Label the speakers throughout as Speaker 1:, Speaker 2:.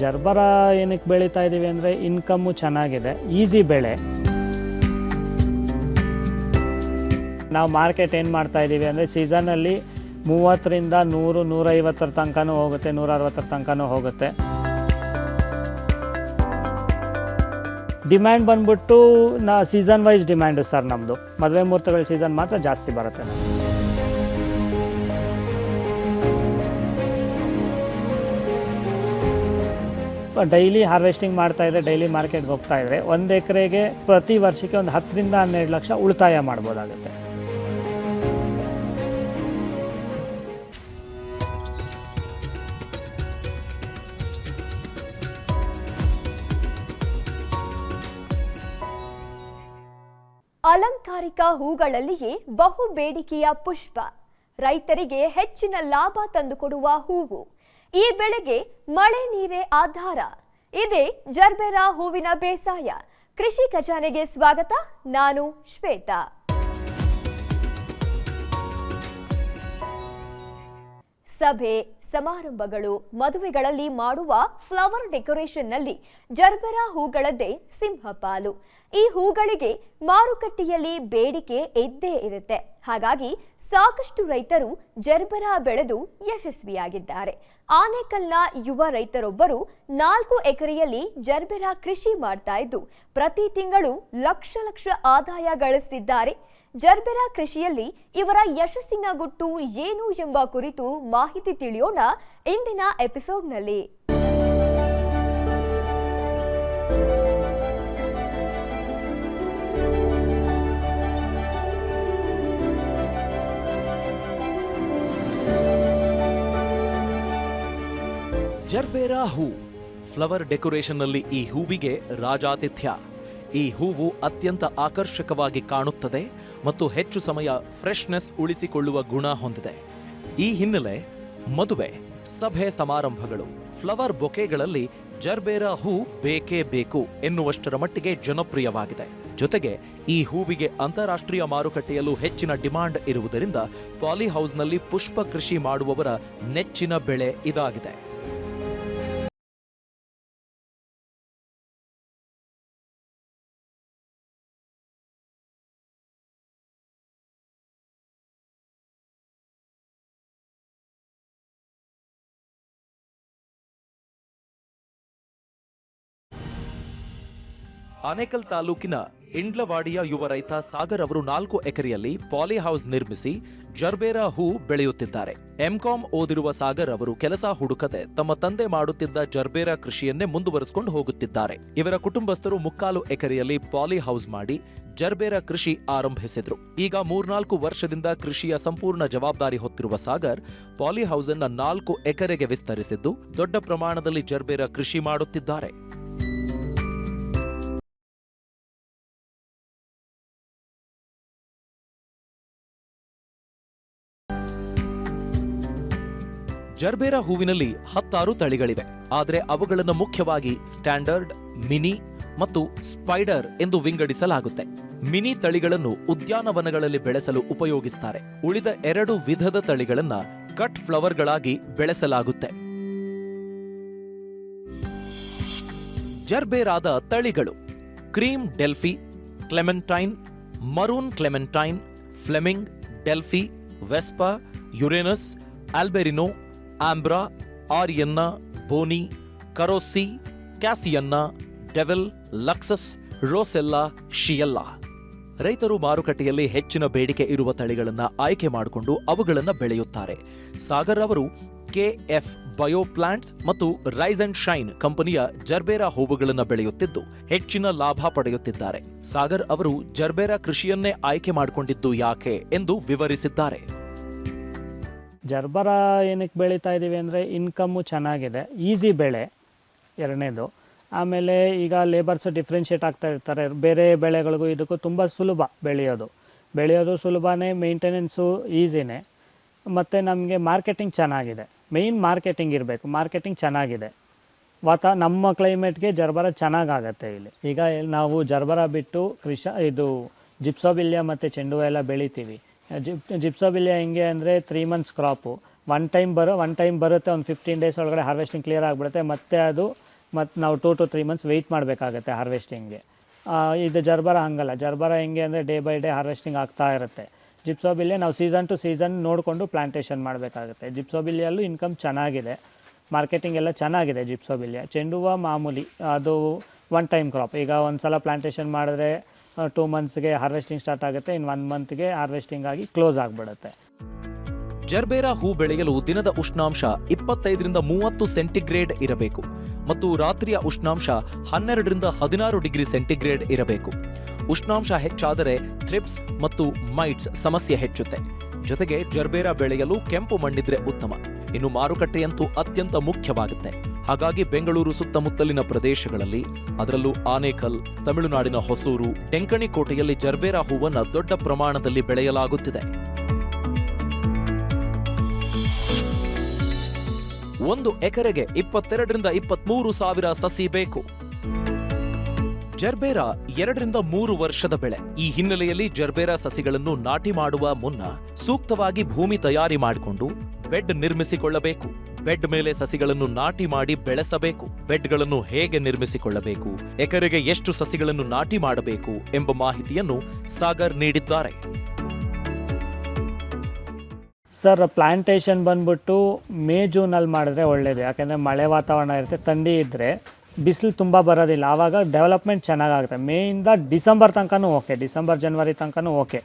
Speaker 1: Gerbera ಏನಕ್ಕೆ ಬೆಳೀತಾ ಇದ್ದೀವಿ ಅಂದರೆ ಇನ್ಕಮ್ಮು ಚೆನ್ನಾಗಿದೆ, ಈಸಿ ಬೆಳೆ. ನಾವು ಮಾರ್ಕೆಟ್ ಏನು ಮಾಡ್ತಾ ಇದ್ದೀವಿ ಅಂದರೆ ಸೀಸನಲ್ಲಿ 30ರಿಂದ 100, 150 ತನಕನೂ ಹೋಗುತ್ತೆ, 160 ತನಕನೂ ಹೋಗುತ್ತೆ. ಡಿಮ್ಯಾಂಡ್ ಬಂದ್ಬಿಟ್ಟು ಸೀಸನ್ ವೈಸ್ ಡಿಮ್ಯಾಂಡು ಸರ್. ನಮ್ಮದು ಮದುವೆ ಮುಹೂರ್ತಗಳ ಸೀಸನ್ ಮಾತ್ರ ಜಾಸ್ತಿ ಬರುತ್ತೆ. ಡೈಲಿ ಹಾರ್ವೆಸ್ಟಿಂಗ್ ಮಾಡ್ತಾ ಇದ್ರೆ, ಡೈಲಿ ಮಾರ್ಕೆಟ್ಗೆ ಹೋಗ್ತಾ ಇದ್ರೆ 1 ಎಕರೆಗೆ ಪ್ರತಿ ವರ್ಷಕ್ಕೆ ಒಂದು 10ರಿಂದ 12 ಲಕ್ಷ ಉಳಿತಾಯ ಮಾಡ್ಬೋದಾಗುತ್ತೆ.
Speaker 2: ಅಲಂಕಾರಿಕ ಹೂಗಳಲ್ಲಿಯೇ ಬಹು ಬೇಡಿಕೆಯ ಪುಷ್ಪ, ರೈತರಿಗೆ ಹೆಚ್ಚಿನ ಲಾಭ ತಂದುಕೊಡುವ ಹೂವು. ಈ ಬೆಳೆಗೆ ಮಳೆ ನೀರೇ ಆಧಾರ. ಇದೇ ಜರ್ಬೇರಾ ಹೂವಿನ ಬೇಸಾಯ. ಕೃಷಿ ಖಜಾನೆಗೆ ಸ್ವಾಗತ. ನಾನು ಶ್ವೇತಾ. ಸಭೆ ಸಮಾರಂಭಗಳು, ಮದುವೆಗಳಲ್ಲಿ ಮಾಡುವ ಫ್ಲವರ್ ಡೆಕೋರೇಷನ್ನಲ್ಲಿ ಜರ್ಬೇರಾ ಹೂಗಳದ್ದೇ ಸಿಂಹಪಾಲು. ಈ ಹೂಗಳಿಗೆ ಮಾರುಕಟ್ಟೆಯಲ್ಲಿ ಬೇಡಿಕೆ ಇದ್ದೇ ಇರುತ್ತೆ. ಹಾಗಾಗಿ ಸಾಕಷ್ಟು ರೈತರು ಜರ್ಬೇರಾ ಬೆಳೆದು ಯಶಸ್ವಿಯಾಗಿದ್ದಾರೆ. ಆನೇಕಲ್ನ ಯುವ ರೈತರೊಬ್ಬರು 4 ಎಕರೆಯಲ್ಲಿ ಜರ್ಬೇರಾ ಕೃಷಿ ಮಾಡ್ತಾ ಇದ್ದು ಪ್ರತಿ ತಿಂಗಳು ಲಕ್ಷ ಲಕ್ಷ ಆದಾಯ ಗಳಿಸುತ್ತಿದ್ದಾರೆ. ಜರ್ಬೇರಾ ಕೃಷಿಯಲ್ಲಿ ಇವರ ಯಶಸ್ಸಿನ ಗುಟ್ಟು ಏನು ಎಂಬ ಕುರಿತು ಮಾಹಿತಿ ತಿಳಿಯೋಣ ಇಂದಿನ ಎಪಿಸೋಡ್ನಲ್ಲಿ.
Speaker 3: ಜರ್ಬೇರಾ ಹೂ ಫ್ಲವರ್ ಡೆಕೋರೇಷನ್ನಲ್ಲಿ ಈ ಹೂವಿಗೆ ರಾಜಾತಿಥ್ಯ. ಈ ಹೂವು ಅತ್ಯಂತ ಆಕರ್ಷಕವಾಗಿ ಕಾಣುತ್ತದೆ ಮತ್ತು ಹೆಚ್ಚು ಸಮಯ ಫ್ರೆಶ್ನೆಸ್ ಉಳಿಸಿಕೊಳ್ಳುವ ಗುಣ ಹೊಂದಿದೆ. ಈ ಹಿನ್ನೆಲೆ ಮದುವೆ, ಸಭೆ ಸಮಾರಂಭಗಳು, ಫ್ಲವರ್ ಬೊಕೆಗಳಲ್ಲಿ ಜರ್ಬೇರಾ ಹೂ ಬೇಕೇ ಬೇಕು ಎನ್ನುವಷ್ಟರ ಮಟ್ಟಿಗೆ ಜನಪ್ರಿಯವಾಗಿದೆ. ಜೊತೆಗೆ ಈ ಹೂವಿಗೆ ಅಂತಾರಾಷ್ಟ್ರೀಯ ಮಾರುಕಟ್ಟೆಯಲ್ಲೂ ಹೆಚ್ಚಿನ ಡಿಮಾಂಡ್ ಇರುವುದರಿಂದ ಪಾಲಿಹೌಸ್ನಲ್ಲಿ ಪುಷ್ಪ ಕೃಷಿ ಮಾಡುವವರ ನೆಚ್ಚಿನ ಬೆಳೆ ಇದಾಗಿದೆ. ಆನೇಕಲ್ ತಾಲೂಕಿನ ಇಂಡ್ಲವಾಡಿಯ ಯುವ ರೈತ ಸಾಗರ್ ಅವರು 4 ಎಕರೆಯಲ್ಲಿ ಪಾಲಿಹೌಸ್ ನಿರ್ಮಿಸಿ ಜರ್ಬೇರಾ ಹೂ ಬೆಳೆಯುತ್ತಿದ್ದಾರೆ. ಎಂಕಾಂ ಓದಿರುವ ಸಾಗರ್ ಅವರು ಕೆಲಸ ಹುಡುಕದೆ ತಮ್ಮ ತಂದೆ ಮಾಡುತ್ತಿದ್ದ ಜರ್ಬೇರಾ ಕೃಷಿಯನ್ನೇ ಮುಂದುವರಿಸಿಕೊಂಡು ಹೋಗುತ್ತಿದ್ದಾರೆ. ಇವರ ಕುಟುಂಬಸ್ಥರು 3/4 ಎಕರೆಯಲ್ಲಿ ಪಾಲಿಹೌಸ್ ಮಾಡಿ ಜರ್ಬೇರಾ ಕೃಷಿ ಆರಂಭಿಸಿದ್ರು. ಈಗ 3-4 ವರ್ಷದಿಂದ ಕೃಷಿಯ ಸಂಪೂರ್ಣ ಜವಾಬ್ದಾರಿ ಹೊತ್ತಿರುವ ಸಾಗರ್ ಪಾಲಿಹೌಸ್ ಅನ್ನ 4 ಎಕರೆಗೆ ವಿಸ್ತರಿಸಿದ್ದು ದೊಡ್ಡ ಪ್ರಮಾಣದಲ್ಲಿ ಜರ್ಬೇರಾ ಕೃಷಿ ಮಾಡುತ್ತಿದ್ದಾರೆ. ಜರ್ಬೇರಾ ಹೂವಿನಲ್ಲಿ 16 ತಳಿಗಳಿವೆ. ಆದರೆ ಅವುಗಳನ್ನು ಮುಖ್ಯವಾಗಿ ಸ್ಟ್ಯಾಂಡರ್ಡ್, ಮಿನಿ ಮತ್ತು ಸ್ಪೈಡರ್ ಎಂದು ವಿಂಗಡಿಸಲಾಗುತ್ತೆ. ಮಿನಿ ತಳಿಗಳನ್ನು ಉದ್ಯಾನವನಗಳಲ್ಲಿ ಬೆಳೆಸಲು ಉಪಯೋಗಿಸುತ್ತಾರೆ. ಉಳಿದ 2 ವಿಧದ ತಳಿಗಳನ್ನ ಕಟ್ ಫ್ಲವರ್ಗಳಾಗಿ ಬೆಳೆಸಲಾಗುತ್ತೆ. ಜರ್ಬೇರಾದ ತಳಿಗಳು: cream Delphi, Clementine, maroon Clementine, Flaming, Delphi, Vespa, Uranus, Albarino, Ambra, Arianna, Bonnie, Carossi, Cassiana, Devel, Luxus, Rosella, Shiela. ರೈತರು ಮಾರುಕಟ್ಟೆಯಲ್ಲಿ ಹೆಚ್ಚಿನ ಬೇಡಿಕೆ ಇರುವ ತಳಿಗಳನ್ನು ಆಯ್ಕೆ ಮಾಡಿಕೊಂಡು ಅವುಗಳನ್ನು ಬೆಳೆಯುತ್ತಾರೆ. ಸಾಗರ್ ಅವರು ಕೆಎಫ್ ಬಯೋಪ್ಲಾಂಟ್ಸ್ ಮತ್ತು ರೈಸ್ ಅಂಡ್ ಶೈನ್ ಕಂಪನಿಯ ಜರ್ಬೇರಾ ಹೂವುಗಳನ್ನು ಬೆಳೆಯುತ್ತಿದ್ದು ಹೆಚ್ಚಿನ ಲಾಭ ಪಡೆಯುತ್ತಿದ್ದಾರೆ. ಸಾಗರ್ ಅವರು ಜರ್ಬೇರಾ ಕೃಷಿಯನ್ನೇ ಆಯ್ಕೆ ಮಾಡಿಕೊಂಡಿದ್ದು ಯಾಕೆ ಎಂದು ವಿವರಿಸಿದ್ದಾರೆ.
Speaker 1: ಜರ್ಬರ ಏನಕ್ಕೆ ಬೆಳೀತಾ ಇದ್ದೀವಿ ಅಂದರೆ ಇನ್ಕಮ್ಮು ಚೆನ್ನಾಗಿದೆ, ಈಸಿ ಬೆಳೆ ಎರಡನೇದು. ಆಮೇಲೆ ಈಗ ಲೇಬರ್ಸ್ ಡಿಫ್ರೆನ್ಷಿಯೇಟ್ ಆಗ್ತಾ ಇರ್ತಾರೆ. ಬೇರೆ ಬೆಳೆಗಳಿಗೂ ಇದಕ್ಕೂ ತುಂಬ ಸುಲಭ ಬೆಳೆಯೋದು ಸುಲಭನೇ, ಮೇಂಟೆನೆನ್ಸು ಈಸಿನೇ, ಮತ್ತು ನಮಗೆ ಮಾರ್ಕೆಟಿಂಗ್ ಚೆನ್ನಾಗಿದೆ. ಮೇಯ್ನ್ ಮಾರ್ಕೆಟಿಂಗ್ ಇರಬೇಕು, ಮಾರ್ಕೆಟಿಂಗ್ ಚೆನ್ನಾಗಿದೆ. ನಮ್ಮ ಕ್ಲೈಮೇಟ್ಗೆ ಜರ್ಬರ ಚೆನ್ನಾಗಾಗತ್ತೆ ಇಲ್ಲಿ. ಈಗ ನಾವು ಜರ್ಬರ ಬಿಟ್ಟು ಇದು ಜಿಪ್ಸೋಬಿಲಿಯಾ ಮತ್ತು ಚೆಂಡು ಹೂವು ಎಲ್ಲ ಬೆಳಿತೀವಿ. ಜಿಪ್ಸೋಬಿಲಿಯಾ ಹೆಂಗೆ ಅಂದರೆ 3 months ಕ್ರಾಪು. ಒನ್ ಟೈಮ್ ಬರುತ್ತೆ, ಒಂದು 15 days ಒಳಗಡೆ ಹಾರ್ವೆಸ್ಟಿಂಗ್ ಕ್ಲಿಯರ್ ಆಗಿಬಿಡುತ್ತೆ. ಮತ್ತು ಅದು ಮತ್ತು ನಾವು 2 to 3 ಮಂತ್ಸ್ ವೆಯ್ಟ್ ಮಾಡಬೇಕಾಗತ್ತೆ ಹಾರ್ವೆಸ್ಟಿಂಗ್ಗೆ. ಇದು ಜರ್ಬರ ಹಂಗಲ್ಲ. ಜರ್ಬರ ಹೆಂಗೆ ಅಂದರೆ ಡೇ ಬೈ ಡೇ ಹಾರ್ವೆಸ್ಟಿಂಗ್ ಆಗ್ತಾ ಇರುತ್ತೆ. ಜಿಪ್ಸೋಬಿಲ್ಲಿ ನಾವು ಸೀಸನ್ ಟು ಸೀಸನ್ ನೋಡಿಕೊಂಡು ಪ್ಲಾಂಟೇಷನ್ ಮಾಡಬೇಕಾಗುತ್ತೆ. ಜಿಪ್ಸೋಬಿಲ್ಲಿಯಲ್ಲೂ ಇನ್ಕಮ್ ಚೆನ್ನಾಗಿದೆ, ಮಾರ್ಕೆಟಿಂಗ್ ಎಲ್ಲ ಚೆನ್ನಾಗಿದೆ. ಜಿಪ್ಸೋಬಿಲ್ಲಿಯ ಚೆಂಡು ಹೂವು ಮಾಮೂಲಿ ಅದು ಒನ್ ಟೈಮ್ ಕ್ರಾಪ್. ಈಗ ಒಂದು ಸಲ ಪ್ಲಾಂಟೇಷನ್ ಮಾಡಿದ್ರೆ 2 ಮಂತ್ಸ್ಗೆ ಹಾರ್ವೆಸ್ಟಿಂಗ್ ಸ್ಟಾರ್ಟ್ ಆಗುತ್ತೆ, ಇನ್ನು 1 ಮಂತ್ಗೆ ಹಾರ್ವೆಸ್ಟಿಂಗ್ ಆಗಿ ಕ್ಲೋಸ್ ಆಗಿಬಿಡುತ್ತೆ.
Speaker 3: ಜರ್ಬೇರಾ ಹೂ ಬೆಳೆಯಲು ದಿನದ ಉಷ್ಣಾಂಶ 25 ರಿಂದ 30 ಸೆಂಟಿಗ್ರೇಡ್ ಇರಬೇಕು ಮತ್ತು ರಾತ್ರಿಯ ಉಷ್ಣಾಂಶ 12 ರಿಂದ 16 ಡಿಗ್ರಿ ಸೆಂಟಿಗ್ರೇಡ್ ಇರಬೇಕು. ಉಷ್ಣಾಂಶ ಹೆಚ್ಚಾದರೆ ಥ್ರಿಪ್ಸ್ ಮತ್ತು ಮೈಟ್ಸ್ ಸಮಸ್ಯೆ ಹೆಚ್ಚುತ್ತೆ. ಜೊತೆಗೆ ಜರ್ಬೇರಾ ಬೆಳೆಯಲು ಕೆಂಪು ಮಣ್ಣಿದ್ರೆ ಉತ್ತಮ. ಇನ್ನು ಮಾರುಕಟ್ಟೆಯಂತೂ ಅತ್ಯಂತ ಮುಖ್ಯವಾಗುತ್ತೆ. ಹಾಗಾಗಿ ಬೆಂಗಳೂರು ಸುತ್ತಮುತ್ತಲಿನ ಪ್ರದೇಶಗಳಲ್ಲಿ, ಅದರಲ್ಲೂ ಆನೇಕಲ್, ತಮಿಳುನಾಡಿನ ಹೊಸೂರು, ಡೆಂಕಣಿ ಕೋಟೆಯಲ್ಲಿ ಜರ್ಬೇರಾ ಹೂವನ್ನು ದೊಡ್ಡ ಪ್ರಮಾಣದಲ್ಲಿ ಬೆಳೆಯಲಾಗುತ್ತಿದೆ. 1 ಎಕರೆಗೆ 22 ರಿಂದ 23 ಸಾವಿರ ಸಸಿ ಬೇಕು. ಜರ್ಬೇರಾ 2 ರಿಂದ 3 ವರ್ಷದ ಬೆಳೆ. ಈ ಹಿನ್ನೆಲೆಯಲ್ಲಿ ಜರ್ಬೇರಾ ಸಸಿಗಳನ್ನು ನಾಟಿ ಮಾಡುವ ಮುನ್ನ ಸೂಕ್ತವಾಗಿ ಭೂಮಿ ತಯಾರಿ ಮಾಡಿಕೊಂಡು ಬೆಡ್ ನಿರ್ಮಿಸಿಕೊಳ್ಳಬೇಕು. ಬೆಡ್ ಮೇಲೆ ಸಸಿಗಳನ್ನು ನಾಟಿ ಮಾಡಿ ಬೆಳೆಸಬೇಕು. ಬೆಡ್ಗಳನ್ನು ಹೇಗೆ ನಿರ್ಮಿಸಿಕೊಳ್ಳಬೇಕು, ಎಕರೆಗೆ ಎಷ್ಟು ಸಸಿಗಳನ್ನು ನಾಟಿ ಮಾಡಬೇಕು ಎಂಬ ಮಾಹಿತಿಯನ್ನು ಸಾಗರ್ ನೀಡಿದ್ದಾರೆ.
Speaker 1: ಸರ್, ಪ್ಲಾಂಟೇಷನ್ ಬಂದ್ಬಿಟ್ಟು ಮೇ ಜೂನಲ್ಲಿ ಮಾಡಿದ್ರೆ ಒಳ್ಳೆಯದು. ಯಾಕೆಂದರೆ ಮಳೆ ವಾತಾವರಣ ಇರುತ್ತೆ, ಥಂಡಿ ಇದ್ದರೆ ಬಿಸಿಲು ತುಂಬ ಬರೋದಿಲ್ಲ, ಆವಾಗ ಡೆವಲಪ್ಮೆಂಟ್ ಚೆನ್ನಾಗಾಗುತ್ತೆ. ಮೇಯಿಂದ ಡಿಸೆಂಬರ್ ತನಕನೂ ಓಕೆ, ಡಿಸೆಂಬರ್ ಜನವರಿ ತನಕನೂ ಓಕೆ.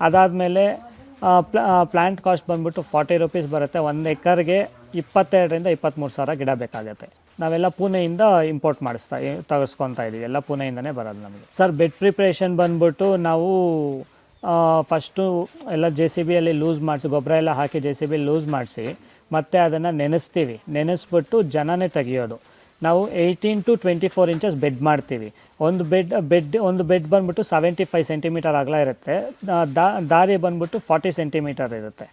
Speaker 1: ಅದಾದಮೇಲೆ ಪ್ಲ್ಯಾಂಟ್ ಕಾಸ್ಟ್ ಬಂದ್ಬಿಟ್ಟು 40 ರೂಪೀಸ್ ಬರುತ್ತೆ. 1 ಎಕರ್ಗೆ 22 ರಿಂದ 23 ಸಾವಿರ ಗಿಡ ಬೇಕಾಗುತ್ತೆ. ನಾವೆಲ್ಲ ಪುಣೆಯಿಂದ ಇಂಪೋರ್ಟ್ ತೆಗೆಸ್ಕೊತಾ ಇದ್ದೀವಿ, ಎಲ್ಲ ಪುಣೆಯಿಂದನೇ ಬರೋದು ನಮಗೆ. ಸರ್, ಬೆಡ್ ಪ್ರಿಪ್ರೇಷನ್ ಬಂದ್ಬಿಟ್ಟು ನಾವು ಫಸ್ಟು ಎಲ್ಲ JCB ಅಲ್ಲಿ ಲೂಸ್ ಮಾಡಿಸಿ, ಗೊಬ್ಬರ ಎಲ್ಲ ಹಾಕಿ JCB ಲೂಸ್ ಮಾಡಿಸಿ ಮತ್ತು ಅದನ್ನು ನೆನೆಸ್ತೀವಿ. ನೆನೆಸ್ಬಿಟ್ಟು ಜನನೇ ತೆಗಿಯೋದು. ನಾವು 18 to 24 ಇಂಚಸ್ ಬೆಡ್ ಮಾಡ್ತೀವಿ. ಒಂದು ಬೆಡ್ ಬಂದ್ಬಿಟ್ಟು 75 ಸೆಂಟಿಮೀಟರ್ ಅಗಲ ಇರುತ್ತೆ. ದಾರಿ ಬಂದ್ಬಿಟ್ಟು 40 ಸೆಂಟಿಮೀಟರ್ ಇರುತ್ತೆ.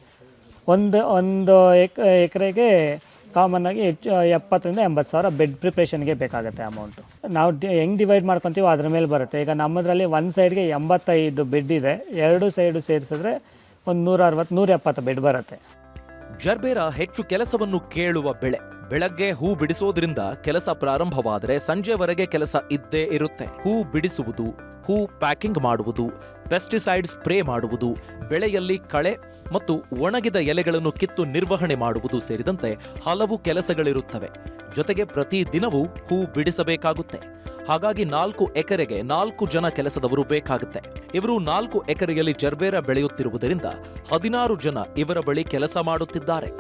Speaker 1: ಒಂದು ಎಕರೆಗೆ ಕಾಮನ್ನಾಗಿ 70 ರಿಂದ 80 ಸಾವಿರ ಬೆಡ್ ಪ್ರಿಪ್ರೇಷನ್ಗೆ ಬೇಕಾಗುತ್ತೆ ಅಮೌಂಟು. ನಾವು ಹೆಂಗೆ ಡಿವೈಡ್ ಮಾಡ್ಕೊತೀವೋ ಅದ್ರ ಮೇಲೆ ಬರುತ್ತೆ. ಈಗ ನಮ್ಮದ್ರಲ್ಲಿ ಒಂದು ಸೈಡ್ಗೆ 85 ಬೆಡ್ ಇದೆ, 2 ಸೈಡು ಸೇರಿಸಿದ್ರೆ ಒಂದು 160-170 ಬೆಡ್ ಬರುತ್ತೆ.
Speaker 3: ಜರ್ಬೇರಾ ಹೆಚ್ಚು ಕೆಲಸವನ್ನು ಕೇಳುವ ಬೆಳೆ. ಬೆಳಗ್ಗೆ ಹೂ ಬಿಡಿಸೋದ್ರಿಂದ ಕೆಲಸ ಪ್ರಾರಂಭವಾದರೆ ಸಂಜೆವರೆಗೆ ಕೆಲಸ ಇದ್ದೇ ಇರುತ್ತೆ. ಹೂ ಬಿಡಿಸುವುದು, ಹೂ ಪ್ಯಾಕಿಂಗ್ ಮಾಡುವುದು, ಪೆಸ್ಟಿಸೈಡ್ ಸ್ಪ್ರೇ ಮಾಡುವುದು, ಬೆಳೆಯಲ್ಲಿ ಕಳೆ ಮತ್ತು ಒಣಗಿದ ಎಲೆಗಳನ್ನು ಕಿತ್ತು ನಿರ್ವಹಣೆ ಮಾಡುವುದು ಸೇರಿದಂತೆ ಹಲವು ಕೆಲಸಗಳಿರುತ್ತವೆ. ಜೊತೆಗೆ ಪ್ರತಿ ದಿನವೂ ಹೂ ಬಿಡಿಸಬೇಕಾಗುತ್ತೆ. ಹಾಗಾಗಿ 4 ಎಕರೆಗೆ 4 ಜನ ಕೆಲಸದವರು ಬೇಕಾಗುತ್ತೆ. ಇವರು 4 ಎಕರೆಯಲ್ಲಿ ಜರ್ಬೇರಾ ಬೆಳೆಯುತ್ತಿರುವುದರಿಂದ 16 ಜನ ಇವರ ಬಳಿ ಕೆಲಸ ಮಾಡುತ್ತಿದ್ದಾರೆ.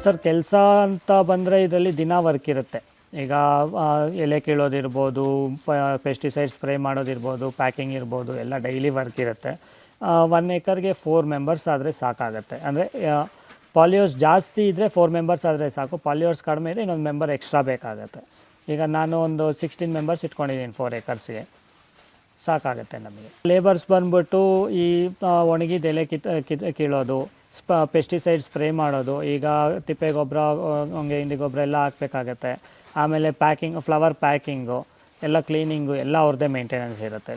Speaker 1: ಸರ್, ಕೆಲಸ ಅಂತ ಬಂದರೆ ಇದರಲ್ಲಿ ದಿನ ವರ್ಕ್ ಇರುತ್ತೆ. ಈಗ ಎಲೆ ಕೀಳೋದಿರ್ಬೋದು, ಪೆಸ್ಟಿಸೈಡ್ ಸ್ಪ್ರೇ ಮಾಡೋದಿರ್ಬೋದು, ಪ್ಯಾಕಿಂಗ್ ಇರ್ಬೋದು, ಎಲ್ಲ ಡೈಲಿ ವರ್ಕ್ ಇರುತ್ತೆ. 1 ಎಕರ್ಗೆ 4 ಮೆಂಬರ್ಸ್ ಆದರೆ ಸಾಕಾಗುತ್ತೆ. ಅಂದರೆ ಪಾಲಿಯೋಸ್ ಜಾಸ್ತಿ ಇದ್ದರೆ 4 ಮೆಂಬರ್ಸ್ ಆದರೆ ಸಾಕು. ಪಾಲಿಯೋಸ್ ಕಡಿಮೆ ಇದ್ದರೆ ಇನ್ನೊಂದು ಮೆಂಬರ್ ಎಕ್ಸ್ಟ್ರಾ ಬೇಕಾಗುತ್ತೆ. ಈಗ ನಾನು ಒಂದು 16 ಮೆಂಬರ್ಸ್ ಇಟ್ಕೊಂಡಿದ್ದೀನಿ 4 ಎಕರ್ಸ್ಗೆ, ಸಾಕಾಗುತ್ತೆ ನಮಗೆ. ಲೇಬರ್ಸ್ ಬಂದ್ಬಿಟ್ಟು ಈ ಒಣಗಿದ ಎಲೆ ಕೀಳೋದು, ಪೆಸ್ಟಿಸೈಡ್ ಸ್ಪ್ರೇ ಮಾಡೋದು, ಈಗ ತಿಪ್ಪೆ ಗೊಬ್ಬರ, ಹೊಂಗೆ ಹಿಂಡಿ ಗೊಬ್ಬರ ಎಲ್ಲ ಹಾಕಬೇಕಾಗತ್ತೆ. ಆಮೇಲೆ ಪ್ಯಾಕಿಂಗ್, ಫ್ಲವರ್ ಪ್ಯಾಕಿಂಗು, ಎಲ್ಲ ಕ್ಲೀನಿಂಗು ಎಲ್ಲ ಅವ್ರದ್ದೇ ಮೇಂಟೆನೆನ್ಸ್ ಇರುತ್ತೆ.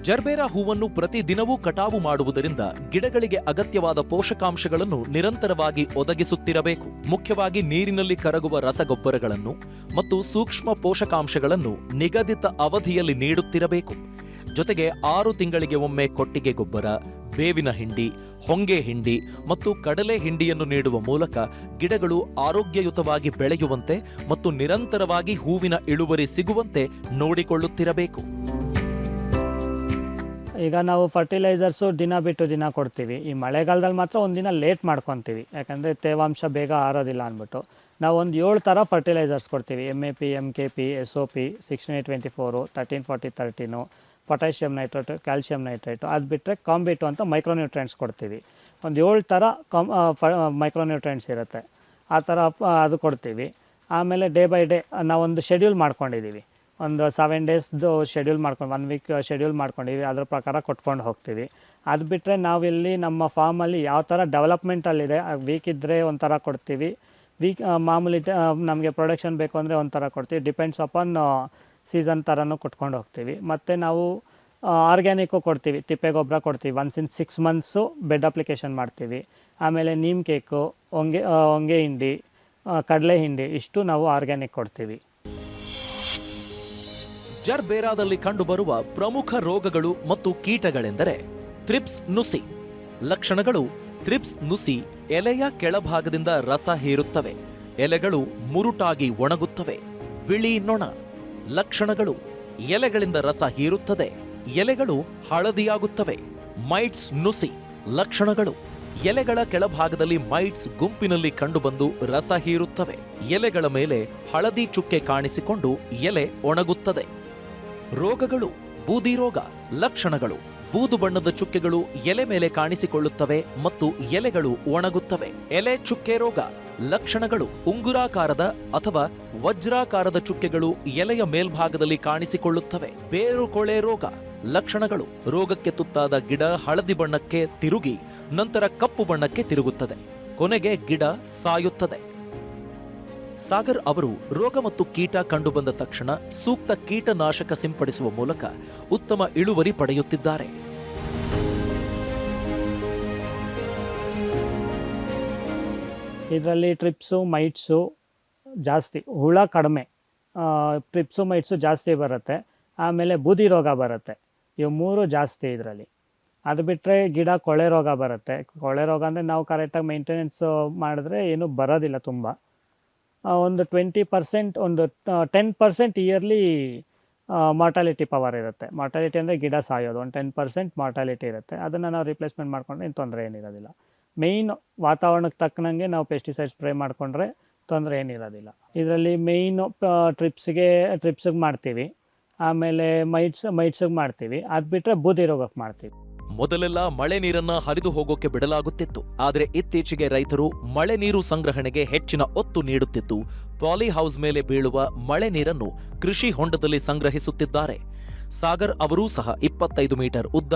Speaker 3: ಜರ್ಬೇರಾ ಹೂವನ್ನು ಪ್ರತಿ ದಿನವೂ ಕಟಾವು ಮಾಡುವುದರಿಂದ ಗಿಡಗಳಿಗೆ ಅಗತ್ಯವಾದ ಪೋಷಕಾಂಶಗಳನ್ನು ನಿರಂತರವಾಗಿ ಒದಗಿಸುತ್ತಿರಬೇಕು. ಮುಖ್ಯವಾಗಿ ನೀರಿನಲ್ಲಿ ಕರಗುವ ರಸಗೊಬ್ಬರಗಳನ್ನು ಮತ್ತು ಸೂಕ್ಷ್ಮ ಪೋಷಕಾಂಶಗಳನ್ನು ನಿಗದಿತ ಅವಧಿಯಲ್ಲಿ ನೀಡುತ್ತಿರಬೇಕು. ಜೊತೆಗೆ 6 ತಿಂಗಳಿಗೆ ಒಮ್ಮೆ ಕೊಟ್ಟಿಗೆ ಗೊಬ್ಬರ, ಬೇವಿನ ಹಿಂಡಿ, ಹೊಂಗೆ ಹಿಂಡಿ ಮತ್ತು ಕಡಲೆ ಹಿಂಡಿಯನ್ನು ನೀಡುವ ಮೂಲಕ ಗಿಡಗಳು ಆರೋಗ್ಯಯುತವಾಗಿ ಬೆಳೆಯುವಂತೆ ಮತ್ತು ನಿರಂತರವಾಗಿ ಹೂವಿನ ಇಳುವರಿ ಸಿಗುವಂತೆ ನೋಡಿಕೊಳ್ಳುತ್ತಿರಬೇಕು.
Speaker 1: ಈಗ ನಾವು ಫರ್ಟಿಲೈಸರ್ಸು ದಿನ ಬಿಟ್ಟು ದಿನ ಕೊಡ್ತೀವಿ. ಈ ಮಳೆಗಾಲದಲ್ಲಿ ಮಾತ್ರ ಒಂದಿನ ಲೇಟ್ ಮಾಡ್ಕೊತೀವಿ, ಯಾಕಂದರೆ ತೇವಾಂಶ ಬೇಗ ಆರೋದಿಲ್ಲ ಅಂದ್ಬಿಟ್ಟು. ನಾವು ಒಂದು 7 ಥರ ಫರ್ಟಿಲೈಸರ್ಸ್ ಕೊಡ್ತೀವಿ. MAP, MKP, SOP, 16-24, 13-40-13, potassium nitrate, calcium nitrate. ಅದು ಬಿಟ್ಟರೆ ಕಾಂಬಿಟು ಅಂತ ಮೈಕ್ರೋನ್ಯೂಟ್ರೆಂಟ್ಸ್ ಕೊಡ್ತೀವಿ. ಒಂದು 7 ಥರ ಮೈಕ್ರೋನ್ಯೂಟ್ರೆಂಟ್ಸ್ ಇರುತ್ತೆ, ಆ ಥರ ಅದು ಕೊಡ್ತೀವಿ. ಆಮೇಲೆ ಡೇ ಬೈ ಡೇ ನಾವೊಂದು ಶೆಡ್ಯೂಲ್ ಮಾಡ್ಕೊಂಡಿದ್ದೀವಿ, ಒಂದು 7 ಡೇಸ್ದು ಶೆಡ್ಯೂಲ್ ಮಾಡ್ಕೊಂಡು 1 ವೀಕ್ ಶೆಡ್ಯೂಲ್ ಮಾಡ್ಕೊಂಡಿದ್ದೀವಿ, ಅದ್ರ ಪ್ರಕಾರ ಕೊಟ್ಕೊಂಡು ಹೋಗ್ತೀವಿ. ಅದು ಬಿಟ್ಟರೆ ನಾವಿಲ್ಲಿ ನಮ್ಮ ಫಾರ್ಮಲ್ಲಿ ಯಾವ ಥರ ಡೆವಲಪ್ಮೆಂಟಲ್ಲಿದೆ, ವೀಕ್ ಇದ್ದರೆ ಒಂಥರ ಕೊಡ್ತೀವಿ, ಮಾಮೂಲಿ ನಮಗೆ ಪ್ರೊಡಕ್ಷನ್ ಬೇಕು ಅಂದರೆ ಒಂಥರ ಕೊಡ್ತೀವಿ, ಡಿಪೆಂಡ್ಸ್ ಅಪಾನ್ ಸೀಸನ್ ಥರನೂ ಕೊಟ್ಕೊಂಡು ಹೋಗ್ತೀವಿ. ಮತ್ತು ನಾವು ಆರ್ಗ್ಯಾನಿಕ್ಕು ಕೊಡ್ತೀವಿ, ತಿಪ್ಪೆ ಗೊಬ್ಬರ ಕೊಡ್ತೀವಿ, once in 6 months bed application ಮಾಡ್ತೀವಿ. ಆಮೇಲೆ ನೀಮ್ ಕೇಕು, ಹೊಂಗೆ ಹಿಂಡಿ, ಕಡಲೆ ಹಿಂಡಿ ಇಷ್ಟು ನಾವು ಆರ್ಗ್ಯಾನಿಕ್ ಕೊಡ್ತೀವಿ.
Speaker 3: ಜರ್ಬೇರಾದಲ್ಲಿ ಕಂಡುಬರುವ ಪ್ರಮುಖ ರೋಗಗಳು ಮತ್ತು ಕೀಟಗಳೆಂದರೆ ಥ್ರಿಪ್ಸ್ ನುಸಿ. ಲಕ್ಷಣಗಳು: ಥ್ರಿಪ್ಸ್ ನುಸಿ ಎಲೆಯ ಕೆಳಭಾಗದಿಂದ ರಸ ಹೀರುತ್ತವೆ, ಎಲೆಗಳು ಮುರುಟಾಗಿ ಒಣಗುತ್ತವೆ. ಬಿಳಿ ನೊಣ. ಲಕ್ಷಣಗಳು: ಎಲೆಗಳಿಂದ ರಸ ಹೀರುತ್ತದೆ, ಎಲೆಗಳು ಹಳದಿಯಾಗುತ್ತವೆ. ಮೈಟ್ಸ್ ನುಸಿ. ಲಕ್ಷಣಗಳು: ಎಲೆಗಳ ಕೆಳಭಾಗದಲ್ಲಿ ಮೈಟ್ಸ್ ಗುಂಪಿನಲ್ಲಿ ಕಂಡುಬಂದು ರಸ ಹೀರುತ್ತವೆ, ಎಲೆಗಳ ಮೇಲೆ ಹಳದಿ ಚುಕ್ಕೆ ಕಾಣಿಸಿಕೊಂಡು ಎಲೆ ಒಣಗುತ್ತದೆ. ರೋಗಗಳು: ಬೂದಿ ರೋಗ. ಲಕ್ಷಣಗಳು: ಬೂದು ಬಣ್ಣದ ಚುಕ್ಕೆಗಳು ಎಲೆ ಮೇಲೆ ಕಾಣಿಸಿಕೊಳ್ಳುತ್ತವೆ ಮತ್ತು ಎಲೆಗಳು ಒಣಗುತ್ತವೆ. ಎಲೆ ಚುಕ್ಕೆ ರೋಗ. ಲಕ್ಷಣಗಳು: ಉಂಗುರಾಕಾರದ ಅಥವಾ ವಜ್ರಾಕಾರದ ಚುಕ್ಕೆಗಳು ಎಲೆಯ ಮೇಲ್ಭಾಗದಲ್ಲಿ ಕಾಣಿಸಿಕೊಳ್ಳುತ್ತವೆ. ಬೇರು ಕೊಳೆ ರೋಗ. ಲಕ್ಷಣಗಳು: ರೋಗಕ್ಕೆ ತುತ್ತಾದ ಗಿಡ ಹಳದಿ ಬಣ್ಣಕ್ಕೆ ತಿರುಗಿ ನಂತರ ಕಪ್ಪು ಬಣ್ಣಕ್ಕೆ ತಿರುಗುತ್ತದೆ, ಕೊನೆಗೆ ಗಿಡ ಸಾಯುತ್ತದೆ. ಸಾಗರ್ ಅವರು ರೋಗ ಮತ್ತು ಕೀಟ ಕಂಡುಬಂದ ತಕ್ಷಣ ಸೂಕ್ತ ಕೀಟನಾಶಕ ಸಿಂಪಡಿಸುವ ಮೂಲಕ ಉತ್ತಮ ಇಳುವರಿ ಪಡೆಯುತ್ತಿದ್ದಾರೆ.
Speaker 1: ಇದರಲ್ಲಿ ಟ್ರಿಪ್ಸು ಮೈಟ್ಸು ಜಾಸ್ತಿ, ಹುಳ ಕಡಿಮೆ, ಟ್ರಿಪ್ಸು ಮೈಟ್ಸು ಜಾಸ್ತಿ ಬರುತ್ತೆ. ಆಮೇಲೆ ಬೂದಿ ರೋಗ ಬರುತ್ತೆ, ಇವು 3 ಜಾಸ್ತಿ ಇದರಲ್ಲಿ. ಅದು ಬಿಟ್ಟರೆ ಗಿಡ ಕೊಳೆ ರೋಗ ಬರುತ್ತೆ. ಕೊಳೆ ರೋಗ ಅಂದರೆ ನಾವು ಕರೆಕ್ಟಾಗಿ ಮೇಂಟೆನೆನ್ಸ್ ಮಾಡಿದ್ರೆ ಏನೂ ಬರೋದಿಲ್ಲ ತುಂಬ. ಒಂದು 20%, ಒಂದು 10% ಇಯರ್ಲಿ ಮಾರ್ಟಾಲಿಟಿ ಪವರ್ ಇರುತ್ತೆ. ಮಾರ್ಟಾಲಿಟಿ ಅಂದರೆ ಗಿಡ ಸಾಯೋದು, ಒಂದು 10% ಮಾರ್ಟಾಲಿಟಿ ಇರುತ್ತೆ. ಅದನ್ನು ನಾವು ರಿಪ್ಲೇಸ್ಮೆಂಟ್ ಮಾಡಿಕೊಂಡ್ರೆ ಏನು ತೊಂದರೆ ಏನಿರೋದಿಲ್ಲ. ಮೇಯ್ನ್ ವಾತಾವರಣಕ್ಕೆ ತಕ್ಕನಂಗೆ ನಾವು ಪೆಸ್ಟಿಸೈಡ್ ಸ್ಪ್ರೇ ಮಾಡಿಕೊಂಡ್ರೆ ತೊಂದರೆ ಏನಿರೋದಿಲ್ಲ. ಇದರಲ್ಲಿ ಮೇಯ್ನು ಟ್ರಿಪ್ಸಿಗೆ ಮಾಡ್ತೀವಿ, ಆಮೇಲೆ ಮೈಟ್ಸಿಗೆ ಮಾಡ್ತೀವಿ. ಅದು ಬಿಟ್ಟರೆ ಬೂದಿ ರೋಗಕ್ಕೆ ಮಾಡ್ತೀವಿ.
Speaker 3: ಮೊದಲೆಲ್ಲ ಮಳೆ ನೀರನ್ನ ಹರಿದು ಹೋಗೋಕೆ ಬಿಡಲಾಗುತ್ತಿತ್ತು. ಆದರೆ ಇತ್ತೀಚೆಗೆ ರೈತರು ಮಳೆ ನೀರು ಸಂಗ್ರಹಣೆಗೆ ಹೆಚ್ಚಿನ ಒತ್ತು ನೀಡುತ್ತಿದ್ದು, ಪಾಲಿ ಹೌಸ್ ಮೇಲೆ ಬೀಳುವ ಮಳೆ ನೀರನ್ನು ಕೃಷಿ ಹೊಂಡದಲ್ಲಿ ಸಂಗ್ರಹಿಸುತ್ತಿದ್ದಾರೆ. ಸಾಗರ್ ಅವರೂ ಸಹ 25 ಮೀಟರ್ ಉದ್ದ,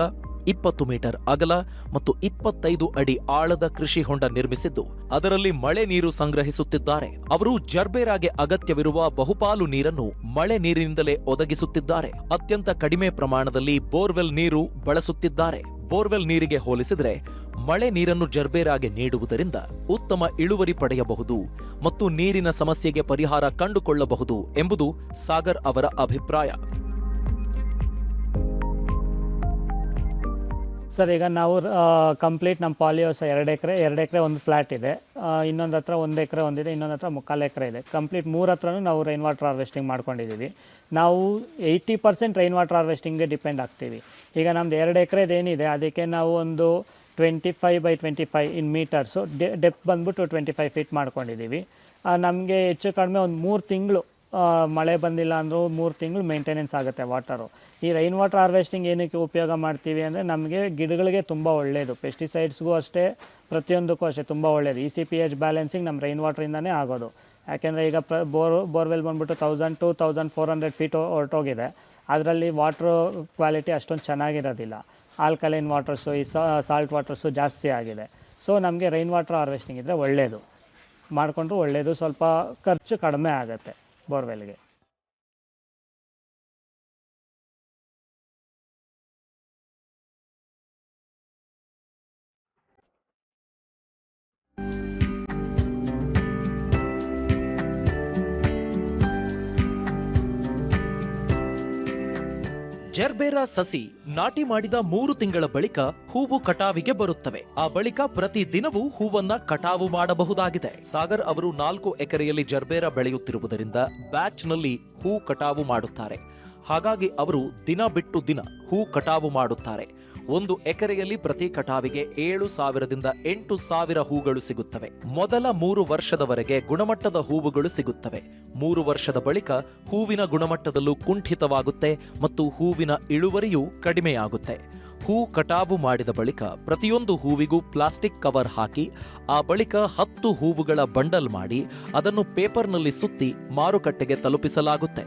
Speaker 3: 20 ಮೀಟರ್ ಅಗಲ ಮತ್ತು 25 ಅಡಿ ಆಳದ ಕೃಷಿ ಹೊಂಡ ನಿರ್ಮಿಸಿದ್ದು ಅದರಲ್ಲಿ ಮಳೆ ನೀರು ಸಂಗ್ರಹಿಸುತ್ತಿದ್ದಾರೆ. ಅವರು ಜರ್ಬೇರಾಗೆ ಅಗತ್ಯವಿರುವ ಬಹುಪಾಲು ನೀರನ್ನು ಮಳೆ ನೀರಿನಿಂದಲೇ ಒದಗಿಸುತ್ತಿದ್ದಾರೆ. ಅತ್ಯಂತ ಕಡಿಮೆ ಪ್ರಮಾಣದಲ್ಲಿ ಬೋರ್ವೆಲ್ ನೀರು ಬಳಸುತ್ತಿದ್ದಾರೆ. ಬೋರ್ವೆಲ್ ನೀರಿಗೆ ಹೋಲಿಸಿದರೆ ಮಳೆ ನೀರನ್ನು ಜರ್ಬೇರಾಗೆ ನೀಡುವುದರಿಂದ ಉತ್ತಮ ಇಳುವರಿ ಪಡೆಯಬಹುದು ಮತ್ತು ನೀರಿನ ಸಮಸ್ಯೆಗೆ ಪರಿಹಾರ ಕಂಡುಕೊಳ್ಳಬಹುದು ಎಂಬುದು ಸಾಗರ್ ಅವರ ಅಭಿಪ್ರಾಯ.
Speaker 1: ಸರ್, ಈಗ ನಾವು ಕಂಪ್ಲೀಟ್ ನಮ್ಮ ಪಾಲಿ ಹೌಸ್ 2 ಎಕರೆ ಒಂದು ಫ್ಲ್ಯಾಟ್ ಇದೆ, ಇನ್ನೊಂದು ಹತ್ರ 1 ಎಕರೆ ಒಂದಿದೆ, ಇನ್ನೊಂದು ಹತ್ರ 3/4 ಎಕರೆ ಇದೆ. ಕಂಪ್ಲೀಟ್ 3 ಹತ್ರನೂ ನಾವು ರೈನ್ ವಾಟರ್ ಹಾರ್ವೆಸ್ಟಿಂಗ್ ಮಾಡ್ಕೊಂಡಿದ್ದೀವಿ. ನಾವು 80% ರೈನ್ ವಾಟರ್ ಹಾರ್ವೆಸ್ಟಿಂಗ್ಗೆ ಡಿಪೆಂಡ್ ಆಗ್ತೀವಿ. ಈಗ ನಮ್ಮದು 2 ಎಕರೆದು ಏನಿದೆ ಅದಕ್ಕೆ ನಾವು ಒಂದು 25x25 ಇನ್ ಮೀಟರ್ಸು ಡೆಪ್ತ್ ಬಂದ್ಬಿಟ್ಟು 25 ಫೀಟ್ ಮಾಡ್ಕೊಂಡಿದ್ದೀವಿ. ನಮಗೆ ಹೆಚ್ಚು ಕಡಿಮೆ ಒಂದು 3 ತಿಂಗಳು ಮಳೆ ಬಂದಿಲ್ಲ ಅಂದರೂ 3 ತಿಂಗಳು ಮೇಂಟೆನೆನ್ಸ್ ಆಗುತ್ತೆ ವಾಟರು. ಈ ರೈನ್ ವಾಟರ್ ಹಾರ್ವೆಸ್ಟಿಂಗ್ ಏನಕ್ಕೆ ಉಪಯೋಗ ಮಾಡ್ತೀವಿ ಅಂದರೆ ನಮಗೆ ಗಿಡಗಳಿಗೆ ತುಂಬ ಒಳ್ಳೆಯದು, ಪೆಸ್ಟಿಸೈಡ್ಸ್ಗೂ ಅಷ್ಟೇ, ಪ್ರತಿಯೊಂದಕ್ಕೂ ಅಷ್ಟೇ ತುಂಬ ಒಳ್ಳೆಯದು. ECPH ಬ್ಯಾಲೆನ್ಸಿಂಗ್ ನಮ್ಮ ರೈನ್ ವಾಟ್ರಿಂದನೇ ಆಗೋದು. ಯಾಕೆಂದರೆ ಈಗ ಬೋರ್ವೆಲ್ ಬಂದ್ಬಿಟ್ಟು 1000 to 1400 ಫೀಟ್ ಹೊರಟೋಗಿದೆ. ಅದರಲ್ಲಿ ವಾಟ್ರು ಕ್ವಾಲಿಟಿ ಅಷ್ಟೊಂದು ಚೆನ್ನಾಗಿರೋದಿಲ್ಲ. ಆಲ್ಕಲೈನ್ ವಾಟರ್ಸು, ಈ ಸಾಲ್ಟ್ ವಾಟರ್ಸು ಜಾಸ್ತಿ ಆಗಿದೆ. ಸೊ ನಮಗೆ ರೈನ್ ವಾಟರ್ ಹಾರ್ವೆಸ್ಟಿಂಗ್ ಇದ್ದರೆ ಒಳ್ಳೆಯದು, ಮಾಡಿಕೊಂಡ್ರು ಒಳ್ಳೆಯದು. ಸ್ವಲ್ಪ ಖರ್ಚು ಕಡಿಮೆ ಆಗುತ್ತೆ ಬೋರ್ವೆಲ್ಗೆ.
Speaker 3: ಜರ್ಬೇರಾ ಸಸಿ ನಾಟಿ ಮಾಡಿದ 3 ತಿಂಗಳ ಬಳಿಕ ಹೂವು ಕಟಾವಿಗೆ ಬರುತ್ತವೆ. ಆ ಬಳಿಕ ಪ್ರತಿ ದಿನವೂ ಹೂವನ್ನ ಕಟಾವು ಮಾಡಬಹುದಾಗಿದೆ. ಸಾಗರ್ ಅವರು 4 ಎಕರೆಯಲ್ಲಿ ಜರ್ಬೇರಾ ಬೆಳೆಯುತ್ತಿರುವುದರಿಂದ ಬ್ಯಾಚ್ನಲ್ಲಿ ಹೂ ಕಟಾವು ಮಾಡುತ್ತಾರೆ. ಹಾಗಾಗಿ ಅವರು ದಿನ ಬಿಟ್ಟು ದಿನ ಹೂ ಕಟಾವು ಮಾಡುತ್ತಾರೆ. ಒಂದು ಎಕರೆಯಲ್ಲಿ ಪ್ರತಿ ಕಟಾವಿಗೆ 7,000ದಿಂದ 8,000 ಹೂಗಳು ಸಿಗುತ್ತವೆ. ಮೊದಲ 3 ವರ್ಷದವರೆಗೆ ಗುಣಮಟ್ಟದ ಹೂವುಗಳು ಸಿಗುತ್ತವೆ. 3 ವರ್ಷದ ಬಳಿಕ ಹೂವಿನ ಗುಣಮಟ್ಟದಲ್ಲೂ ಕುಂಠಿತವಾಗುತ್ತೆ ಮತ್ತು ಹೂವಿನ ಇಳುವರಿಯೂ ಕಡಿಮೆಯಾಗುತ್ತೆ. ಹೂ ಕಟಾವು ಮಾಡಿದ ಬಳಿಕ ಪ್ರತಿಯೊಂದು ಹೂವಿಗೂ ಪ್ಲಾಸ್ಟಿಕ್ ಕವರ್ ಹಾಕಿ ಆ ಬಳಿಕ 10 ಹೂವುಗಳ ಬಂಡಲ್ ಮಾಡಿ ಅದನ್ನು ಪೇಪರ್ನಲ್ಲಿ ಸುತ್ತಿ ಮಾರುಕಟ್ಟೆಗೆ ತಲುಪಿಸಲಾಗುತ್ತೆ.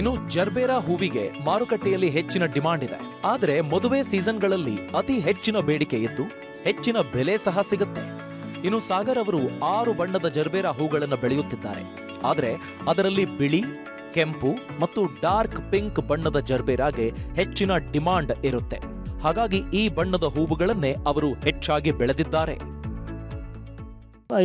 Speaker 3: ಇನ್ನು ಜರ್ಬೇರಾ ಹೂವಿಗೆ ಮಾರುಕಟ್ಟೆಯಲ್ಲಿ ಹೆಚ್ಚಿನ ಡಿಮಾಂಡ್ ಇದೆ. ಆದರೆ ಮದುವೆ ಸೀಸನ್ಗಳಲ್ಲಿ ಅತಿ ಹೆಚ್ಚಿನ ಬೇಡಿಕೆ ಇದ್ದು ಹೆಚ್ಚಿನ ಬೆಲೆ ಸಹ ಸಿಗುತ್ತೆ. ಇನ್ನು ಸಾಗರ್ ಅವರು 6 ಬಣ್ಣದ ಜರ್ಬೇರಾ ಹೂಗಳನ್ನು ಬೆಳೆಯುತ್ತಿದ್ದಾರೆ. ಆದರೆ ಅದರಲ್ಲಿ ಬಿಳಿ, ಕೆಂಪು ಮತ್ತು ಡಾರ್ಕ್ ಪಿಂಕ್ ಬಣ್ಣದ ಜರ್ಬೇರಾಗೆ ಹೆಚ್ಚಿನ ಡಿಮಾಂಡ್ ಇರುತ್ತೆ. ಹಾಗಾಗಿ ಈ ಬಣ್ಣದ ಹೂವುಗಳನ್ನೇ ಅವರು ಹೆಚ್ಚಾಗಿ ಬೆಳೆದಿದ್ದಾರೆ.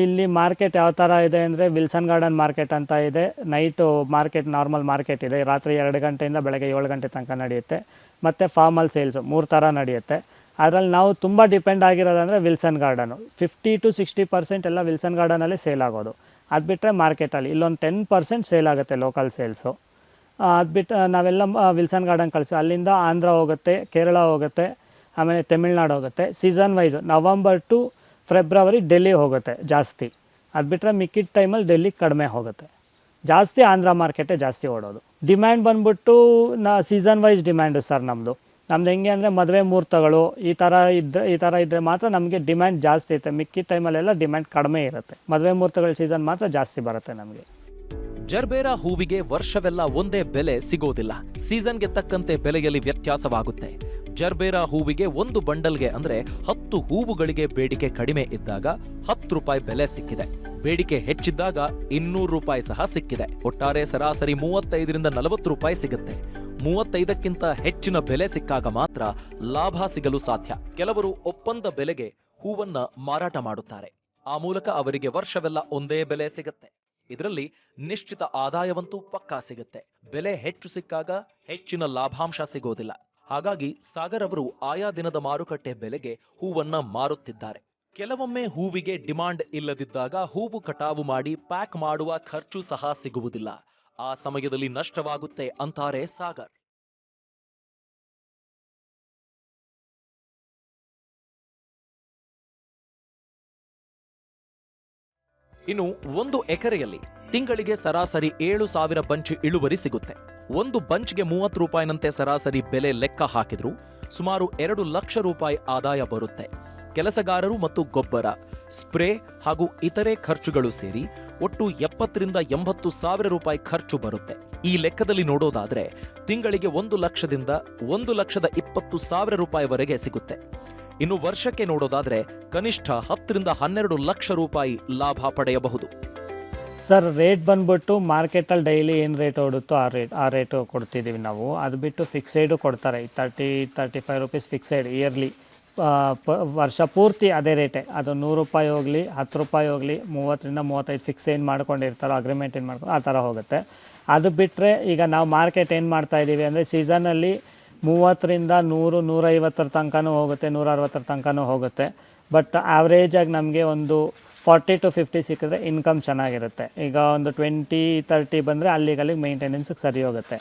Speaker 1: ಇಲ್ಲಿ ಮಾರ್ಕೆಟ್ ಯಾವ ಥರ ಇದೆ ಅಂದರೆ ವಿಲ್ಸನ್ ಗಾರ್ಡನ್ ಮಾರ್ಕೆಟ್ ಅಂತ ಇದೆ. ನೈಟು ಮಾರ್ಕೆಟ್ ನಾರ್ಮಲ್ ಮಾರ್ಕೆಟ್ ಇದೆ. ರಾತ್ರಿ 2 ಗಂಟೆಯಿಂದ ಬೆಳಗ್ಗೆ 7 ಗಂಟೆ ತನಕ ನಡೆಯುತ್ತೆ. ಮತ್ತು ಫಾರ್ಮಲ್ ಸೇಲ್ಸು 3 ಥರ ನಡೆಯುತ್ತೆ. ಅದರಲ್ಲಿ ನಾವು ತುಂಬ ಡಿಪೆಂಡ್ ಆಗಿರೋದಂದರೆ ವಿಲ್ಸನ್ ಗಾರ್ಡನು. 50 to 60% ಎಲ್ಲ ವಿಲ್ಸನ್ ಗಾರ್ಡನಲ್ಲಿ ಸೇಲ್ ಆಗೋದು. ಅದು ಬಿಟ್ಟರೆ ಮಾರ್ಕೆಟಲ್ಲಿ ಇಲ್ಲೊಂದು 10% ಸೇಲ್ ಆಗುತ್ತೆ ಲೋಕಲ್ ಸೇಲ್ಸು. ಅದು ಬಿಟ್ಟು ನಾವೆಲ್ಲ ವಿಲ್ಸನ್ ಗಾರ್ಡನ್ ಕಳಿಸಿ ಅಲ್ಲಿಂದ ಆಂಧ್ರ ಹೋಗುತ್ತೆ, ಕೇರಳ ಹೋಗುತ್ತೆ, ಆಮೇಲೆ ತಮಿಳ್ನಾಡು ಹೋಗುತ್ತೆ. Season wise November to February Delhi ಹೋಗುತ್ತೆ ಜಾಸ್ತಿ. ಅದು ಬಿಟ್ಟರೆ ಮಿಕ್ಕಿದ ಟೈಮಲ್ಲಿ ಡೆಲ್ಲಿ ಕಡಿಮೆ ಹೋಗುತ್ತೆ. ಜಾಸ್ತಿ ಆಂಧ್ರ ಮಾರ್ಕೆಟೇ ಜಾಸ್ತಿ ಓಡೋದು. ಡಿಮ್ಯಾಂಡ್ ಬಂದ್ಬಿಟ್ಟು ಸೀಸನ್ ವೈಸ್ ಡಿಮ್ಯಾಂಡು ಸರ್ ನಮ್ಮದು ಹೆಂಗೆ ಅಂದರೆ ಮದುವೆ ಮುಹೂರ್ತಗಳು ಈ ಥರ ಇದ್ದರೆ ಮಾತ್ರ ನಮಗೆ ಡಿಮ್ಯಾಂಡ್ ಜಾಸ್ತಿ ಇರುತ್ತೆ. ಮಿಕ್ಕಿದ ಟೈಮಲ್ಲೆಲ್ಲ ಡಿಮ್ಯಾಂಡ್ ಕಡಿಮೆ ಇರುತ್ತೆ. ಮದುವೆ ಮುಹೂರ್ತಗಳ ಸೀಸನ್ ಮಾತ್ರ ಜಾಸ್ತಿ ಬರುತ್ತೆ ನಮಗೆ.
Speaker 3: ಜರ್ಬೇರಾ ಹೂವಿಗೆ ವರ್ಷವೆಲ್ಲ ಒಂದೇ ಬೆಲೆ ಸಿಗೋದಿಲ್ಲ. ಸೀಸನ್ಗೆ ತಕ್ಕಂತೆ ಬೆಲೆಯಲ್ಲಿ ವ್ಯತ್ಯಾಸವಾಗುತ್ತೆ. ಜರ್ಬೇರಾ ಹೂವಿಗೆ ಒಂದು ಬಂಡಲ್ಗೆ ಅಂದ್ರೆ 10 ಹೂವುಗಳಿಗೆ ಬೇಡಿಕೆ ಕಡಿಮೆ ಇದ್ದಾಗ 10 ರೂಪಾಯಿ ಬೆಲೆ ಸಿಕ್ಕಿದೆ. ಬೇಡಿಕೆ ಹೆಚ್ಚಿದ್ದಾಗ 200 ರೂಪಾಯಿ ಸಹ ಸಿಕ್ಕಿದೆ. ಒಟ್ಟಾರೆ ಸರಾಸರಿ 35ರಿಂದ 40 ರೂಪಾಯಿ ಸಿಗುತ್ತೆ. 35ಕ್ಕಿಂತ ಹೆಚ್ಚಿನ ಬೆಲೆ ಸಿಕ್ಕಾಗ ಮಾತ್ರ ಲಾಭ ಸಿಗಲು ಸಾಧ್ಯ. ಕೆಲವರು ಒಪ್ಪಂದ ಬೆಲೆಗೆ ಹೂವನ್ನ ಮಾರಾಟ ಮಾಡುತ್ತಾರೆ. ಆ ಮೂಲಕ ಅವರಿಗೆ ವರ್ಷವೆಲ್ಲ ಒಂದೇ ಬೆಲೆ ಸಿಗುತ್ತೆ. ಇದರಲ್ಲಿ ನಿಶ್ಚಿತ ಆದಾಯವಂತೂ ಪಕ್ಕಾ ಸಿಗುತ್ತೆ. ಬೆಲೆ ಹೆಚ್ಚು ಸಿಕ್ಕಾಗ ಹೆಚ್ಚಿನ ಲಾಭಾಂಶ ಸಿಗೋದಿಲ್ಲ. ಹಾಗಾಗಿ ಸಾಗರ್ ಅವರು ಆಯಾ ದಿನದ ಮಾರುಕಟ್ಟೆ ಬೆಲೆಗೆ ಹೂವನ್ನ ಮಾರುತ್ತಿದ್ದಾರೆ. ಕೆಲವೊಮ್ಮೆ ಹೂವಿಗೆ ಡಿಮಾಂಡ್ ಇಲ್ಲದಿದ್ದಾಗ ಹೂವು ಕಟಾವು ಮಾಡಿ ಪ್ಯಾಕ್ ಮಾಡುವ ಖರ್ಚು ಸಹ ಸಿಗುವುದಿಲ್ಲ. ಆ ಸಮಯದಲ್ಲಿ ನಷ್ಟವಾಗುತ್ತೆ ಅಂತಾರೆ ಸಾಗರ್. ಇನ್ನು 1 ಎಕರೆಯಲ್ಲಿ ತಿಂಗಳಿಗೆ ಸರಾಸರಿ 7,000 ಬಂಚ್ ಇಳುವರಿ ಸಿಗುತ್ತೆ. ಒಂದು ಬಂಚ್ಗೆ 30 ರೂಪಾಯಿನಂತೆ ಸರಾಸರಿ ಬೆಲೆ ಲೆಕ್ಕ ಹಾಕಿದ್ರು ಸುಮಾರು 2 ಲಕ್ಷ ರೂಪಾಯಿ ಆದಾಯ ಬರುತ್ತೆ. ಕೆಲಸಗಾರರು ಮತ್ತು ಗೊಬ್ಬರ, ಸ್ಪ್ರೇ ಹಾಗೂ ಇತರೆ ಖರ್ಚುಗಳು ಸೇರಿ ಒಟ್ಟು 70ರಿಂದ 80 ಸಾವಿರ ರೂಪಾಯಿ ಖರ್ಚು ಬರುತ್ತೆ. ಈ ಲೆಕ್ಕದಲ್ಲಿ ನೋಡೋದಾದ್ರೆ ತಿಂಗಳಿಗೆ 1 ಲಕ್ಷದಿಂದ 1,20,000 ಸಾವಿರ ರೂಪಾಯಿವರೆಗೆ ಸಿಗುತ್ತೆ. ಇನ್ನು ವರ್ಷಕ್ಕೆ ನೋಡೋದಾದ್ರೆ ಕನಿಷ್ಠ 10ರಿಂದ 12 ಲಕ್ಷ ರೂಪಾಯಿ ಲಾಭ ಪಡೆಯಬಹುದು.
Speaker 1: ಸರ್ ರೇಟ್ ಬಂದ್ಬಿಟ್ಟು ಮಾರ್ಕೆಟಲ್ಲಿ ಡೈಲಿ ಏನು ರೇಟ್ ಓಡುತ್ತೋ ಆ ರೇಟು ಕೊಡ್ತಿದ್ದೀವಿ ನಾವು. ಅದು ಬಿಟ್ಟು ಫಿಕ್ಸೆಡು ಕೊಡ್ತಾರೆ. 30-35 ರುಪೀಸ್ ಫಿಕ್ಸೆಡ್ ಇಯರ್ಲಿ. ವರ್ಷ ಪೂರ್ತಿ ಅದೇ ರೇಟೇ. ಅದು 100 ರೂಪಾಯಿ ಹೋಗಲಿ 10 ರೂಪಾಯಿ ಹೋಗಲಿ 30ರಿಂದ 35 ಫಿಕ್ಸ್ ಏನು ಮಾಡ್ಕೊಂಡಿರ್ತಾರೋ ಅಗ್ರಿಮೆಂಟ್ ಏನು ಮಾಡ್ಕೊಂಡು ಆ ಥರ ಹೋಗುತ್ತೆ. ಅದು ಬಿಟ್ಟರೆ ಈಗ ನಾವು ಮಾರ್ಕೆಟ್ ಏನು ಮಾಡ್ತಾಯಿದ್ದೀವಿ ಅಂದರೆ ಸೀಸನಲ್ಲಿ 30ರಿಂದ 100, 150 ತನಕನೂ ಹೋಗುತ್ತೆ, 160 ತನಕನೂ ಹೋಗುತ್ತೆ. ಬಟ್ ಆವ್ರೇಜಾಗಿ ನಮಗೆ ಒಂದು 40 to 50 ಸಿಕ್ಕಿದ್ರೆ ಇನ್ಕಮ್ ಚೆನ್ನಾಗಿರುತ್ತೆ. ಈಗ ಒಂದು 20-30 ಬಂದರೆ ಅಲ್ಲಿಗೆ ಮೇಂಟೆನೆನ್ಸ್ಗೆ ಸರಿ ಹೋಗುತ್ತೆ.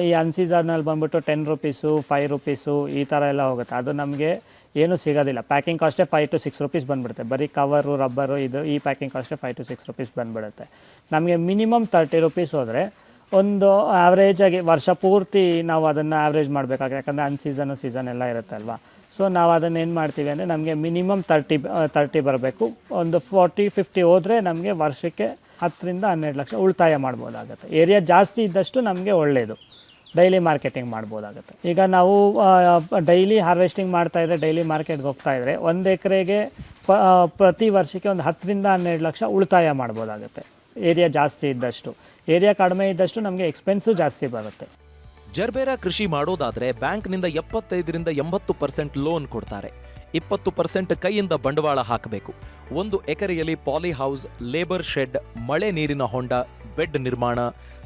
Speaker 1: ಈ ಅನ್ಸೀಸನಲ್ಲಿ ಬಂದ್ಬಿಟ್ಟು 10 ರುಪೀಸು 5 ರುಪೀಸು ಈ ಥರ ಎಲ್ಲ ಹೋಗುತ್ತೆ. ಅದು ನಮಗೆ ಏನೂ ಸಿಗೋದಿಲ್ಲ. ಪ್ಯಾಕಿಂಗ್ ಕಾಸ್ಟೇ 5 to 6 ರುಪೀಸ್ ಬಂದುಬಿಡುತ್ತೆ. ಬರೀ ಕವರು ರಬ್ಬರು ಈ ಪ್ಯಾಕಿಂಗ್ ಕಾಸ್ಟೇ 5 to 6 ರುಪೀಸ್ ಬಂದುಬಿಡುತ್ತೆ. ನಮಗೆ ಮಿನಿಮಮ್ 30 ರುಪೀಸ್ ಹೋದರೆ ಒಂದು ಆವ್ರೇಜಾಗಿ ವರ್ಷ ಪೂರ್ತಿ ನಾವು ಅದನ್ನು ಆವ್ರೇಜ್ ಮಾಡಬೇಕಾಗುತ್ತೆ. ಯಾಕಂದರೆ ಸೀಸನ್ ಎಲ್ಲ ಇರುತ್ತೆ ಅಲ್ವಾ. ಸೊ ನಾವು ಅದನ್ನು ಏನು ಮಾಡ್ತೀವಿ ಅಂದರೆ ನಮಗೆ ಮಿನಿಮಮ್ 30 ಬರಬೇಕು. ಒಂದು 40-50 ಹೋದರೆ ನಮಗೆ ವರ್ಷಕ್ಕೆ 10ರಿಂದ 12 ಲಕ್ಷ ಉಳಿತಾಯ ಮಾಡ್ಬೋದಾಗುತ್ತೆ. ಏರಿಯಾ ಜಾಸ್ತಿ ಇದ್ದಷ್ಟು ನಮಗೆ ಒಳ್ಳೆಯದು. ಡೈಲಿ ಮಾರ್ಕೆಟಿಂಗ್ ಮಾಡ್ಬೋದಾಗುತ್ತೆ. ಈಗ ನಾವು ಡೈಲಿ ಹಾರ್ವೆಸ್ಟಿಂಗ್ ಮಾಡ್ತಾಯಿದ್ರೆ ಡೈಲಿ ಮಾರ್ಕೆಟ್ಗೆ ಹೋಗ್ತಾಯಿದ್ರೆ 1 ಎಕರೆಗೆ ಪ್ರತಿ ವರ್ಷಕ್ಕೆ ಒಂದು 10ರಿಂದ 12 ಲಕ್ಷ ಉಳಿತಾಯ ಮಾಡ್ಬೋದಾಗುತ್ತೆ. ಏರಿಯಾ ಜಾಸ್ತಿ ಇದ್ದಷ್ಟು. ಏರಿಯಾ ಕಡಿಮೆ ಇದ್ದಷ್ಟು ನಮಗೆ ಎಕ್ಸ್ಪೆನ್ಸು ಜಾಸ್ತಿ ಬರುತ್ತೆ.
Speaker 3: ಜರ್ಬೇರಾ ಕೃಷಿ ಮಾಡೋದಾದ್ರೆ ಬ್ಯಾಂಕ್ನಿಂದ 75ರಿಂದ 80% ಲೋನ್ ಕೊಡ್ತಾರೆ. 20% ಕೈಯಿಂದ ಬಂಡವಾಳ ಹಾಕಬೇಕು. 1 ಎಕರೆಯಲ್ಲಿ ಪಾಲಿ ಹೌಸ್, ಲೇಬರ್ ಶೆಡ್, ಮಳೆ ನೀರಿನ ಹೊಂಡ, ಬೆಡ್ ನಿರ್ಮಾಣ,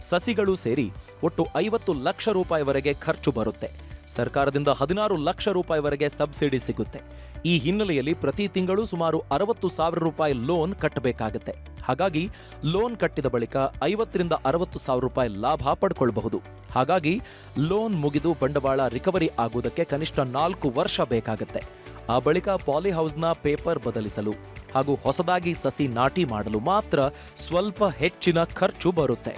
Speaker 3: ಸಸಿಗಳು ಸೇರಿ ಒಟ್ಟು 50 ಲಕ್ಷ ರೂಪಾಯಿವರೆಗೆ ಖರ್ಚು ಬರುತ್ತೆ. ಸರ್ಕಾರದಿಂದ 16 ಲಕ್ಷ ರೂಪಾಯಿವರೆಗೆ ಸಬ್ಸಿಡಿ ಸಿಗುತ್ತೆ. ಈ ಹಿನ್ನೆಲೆಯಲ್ಲಿ ಪ್ರತಿ ತಿಂಗಳು ಸುಮಾರು 60,000 ರೂಪಾಯಿ ಲೋನ್ ಕಟ್ಟಬೇಕಾಗುತ್ತೆ. ಹಾಗಾಗಿ ಲೋನ್ ಕಟ್ಟಿದ ಬಳಿಕ 50ರಿಂದ 60,000 ರೂಪಾಯಿ ಲಾಭ ಪಡ್ಕೊಳ್ಬಹುದು. ಹಾಗಾಗಿ ಲೋನ್ ಮುಗಿದು ಬಂಡವಾಳ ರಿಕವರಿ ಆಗುವುದಕ್ಕೆ ಕನಿಷ್ಠ 4 ವರ್ಷ ಬೇಕಾಗುತ್ತೆ. ಆ ಬಳಿಕ ಪಾಲಿ ಹೌಸ್ನ ಪೇಪರ್ ಬದಲಿಸಲು ಹಾಗೂ ಹೊಸದಾಗಿ ಸಸಿ ನಾಟಿ ಮಾಡಲು ಮಾತ್ರ ಸ್ವಲ್ಪ ಹೆಚ್ಚಿನ ಖರ್ಚು ಬರುತ್ತೆ.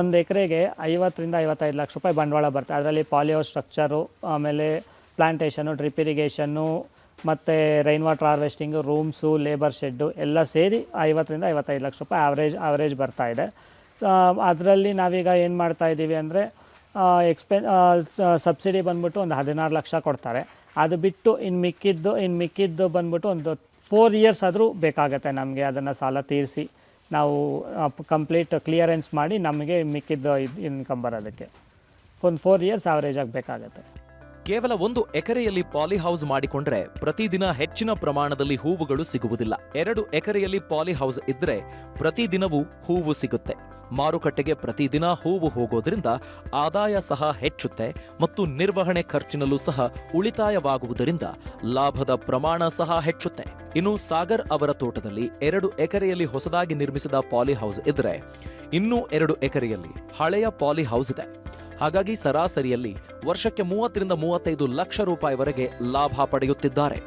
Speaker 1: 1 ಎಕರೆಗೆ 50ರಿಂದ 55 ಲಕ್ಷ ರೂಪಾಯಿ ಬಂಡವಾಳ ಬರುತ್ತೆ. ಅದರಲ್ಲಿ ಪಾಲಿ ಹೌಸ್ ಸ್ಟ್ರಕ್ಚರು, ಆಮೇಲೆ ಪ್ಲಾಂಟೇಷನು, ಡ್ರಿಪ್ ಇರಿಗೇಷನ್ನು, ಮತ್ತು rain water harvesting, rooms, labour shed ಎಲ್ಲ ಸೇರಿ 50ರಿಂದ 55 ಲಕ್ಷ ರೂಪಾಯಿ ಆವ್ರೇಜ್ ಬರ್ತಾ ಇದೆ. ಅದರಲ್ಲಿ ನಾವೀಗ ಏನು ಮಾಡ್ತಾ ಇದ್ದೀವಿ ಅಂದರೆ ಸಬ್ಸಿಡಿ ಬಂದ್ಬಿಟ್ಟು ಒಂದು 16 ಲಕ್ಷ ಕೊಡ್ತಾರೆ. ಅದು ಬಿಟ್ಟು ಇನ್ನು ಮಿಕ್ಕಿದ್ದು ಬಂದ್ಬಿಟ್ಟು ಒಂದು 4 ಇಯರ್ಸ್ ಆದರೂ ಬೇಕಾಗುತ್ತೆ ನಮಗೆ ಅದನ್ನು ಸಾಲ ತೀರಿಸಿ ನಾವು ಕಂಪ್ಲೀಟ್ ಕ್ಲಿಯರೆನ್ಸ್ ಮಾಡಿ ನಮಗೆ ಮಿಕ್ಕಿದ್ದು ಇನ್ಕಮ್ ಬರೋದಕ್ಕೆ ಒಂದು 4 ಇಯರ್ಸ್ ಆವರೇಜ್ ಆಗಬೇಕಾಗತ್ತೆ.
Speaker 3: ಕೇವಲ 1 ಎಕರೆಯಲ್ಲಿ ಪಾಲಿ ಹೌಸ್ ಮಾಡಿಕೊಂಡ್ರೆ ಪ್ರತಿದಿನ ಹೆಚ್ಚಿನ ಪ್ರಮಾಣದಲ್ಲಿ ಹೂವುಗಳು ಸಿಗುವುದಿಲ್ಲ. 2 ಎಕರೆಯಲ್ಲಿ ಪಾಲಿ ಹೌಸ್ ಇದ್ರೆ ಪ್ರತಿದಿನವೂ ಹೂವು ಸಿಗುತ್ತೆ. ಮಾರುಕಟ್ಟೆಗೆ ಪ್ರತಿದಿನ ಹೂವು ಹೋಗೋದ್ರಿಂದ ಆದಾಯ ಸಹ ಹೆಚ್ಚುತ್ತೆ ಮತ್ತು ನಿರ್ವಹಣೆ ಖರ್ಚಿನಲ್ಲೂ ಸಹ ಉಳಿತಾಯವಾಗುವುದರಿಂದ ಲಾಭದ ಪ್ರಮಾಣ ಸಹ ಹೆಚ್ಚುತ್ತೆ. ಇನ್ನು ಸಾಗರ್ ಅವರ ತೋಟದಲ್ಲಿ 2 ಎಕರೆಯಲ್ಲಿ ಹೊಸದಾಗಿ ನಿರ್ಮಿಸಿದ ಪಾಲಿ ಹೌಸ್ ಇದ್ರೆ ಇನ್ನೂ 2 ಎಕರೆಯಲ್ಲಿ ಹಳೆಯ ಪಾಲಿ ಹೌಸ್ ಇದೆ. ಹಾಗಾಗಿ ಸರಾಸರಿಯಲ್ಲಿ ವರ್ಷಕ್ಕೆ 30ರಿಂದ 35 ಲಕ್ಷ ರೂಪಾಯಿವರೆಗೆ ಲಾಭ ಪಡೆಯುತ್ತಿದ್ದಾರೆ.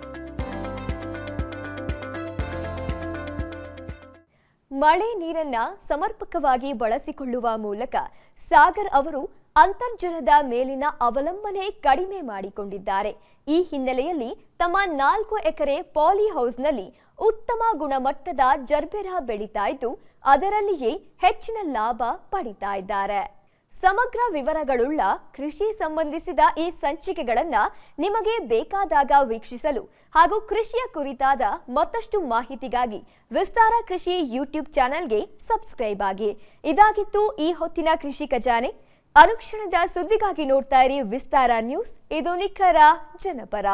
Speaker 2: ಮಳೆ ನೀರನ್ನ ಸಮರ್ಪಕವಾಗಿ ಬಳಸಿಕೊಳ್ಳುವ ಮೂಲಕ ಸಾಗರ್ ಅವರು ಅಂತರ್ಜಲದ ಮೇಲಿನ ಅವಲಂಬನೆ ಕಡಿಮೆ ಮಾಡಿಕೊಂಡಿದ್ದಾರೆ. ಈ ಹಿನ್ನೆಲೆಯಲ್ಲಿ ತಮ್ಮ 4 ಎಕರೆ ಪಾಲಿ ಹೌಸ್ನಲ್ಲಿ ಉತ್ತಮ ಗುಣಮಟ್ಟದ ಜರ್ಬೇರಾ ಬೆಳೀತಾ ಇದ್ದು ಅದರಲ್ಲಿಯೇ ಹೆಚ್ಚಿನ ಲಾಭ ಪಡಿತಾ ಇದ್ದಾರೆ. ಸಮಗ್ರ ವಿವರಗಳುಳ್ಳ ಕೃಷಿ ಸಂಬಂಧಿಸಿದ ಈ ಸಂಚಿಕೆಗಳನ್ನು ನಿಮಗೆ ಬೇಕಾದಾಗ ವೀಕ್ಷಿಸಲು ಹಾಗೂ ಕೃಷಿಯ ಕುರಿತಾದ ಮತ್ತಷ್ಟು ಮಾಹಿತಿಗಾಗಿ ವಿಸ್ತಾರ ಕೃಷಿ ಯೂಟ್ಯೂಬ್ ಚಾನೆಲ್ಗೆ ಸಬ್ಸ್ಕ್ರೈಬ್ ಆಗಿ. ಇದಾಗಿತ್ತು ಈ ಹೊತ್ತಿನ ಕೃಷಿ ಖಜಾನೆ. ಅನುಕ್ಷಣದ ಸುದ್ದಿಗಾಗಿ ನೋಡ್ತಾ ಇರಿ ವಿಸ್ತಾರ ನ್ಯೂಸ್. ಇದು ನಿಖರ ಜನಪರ.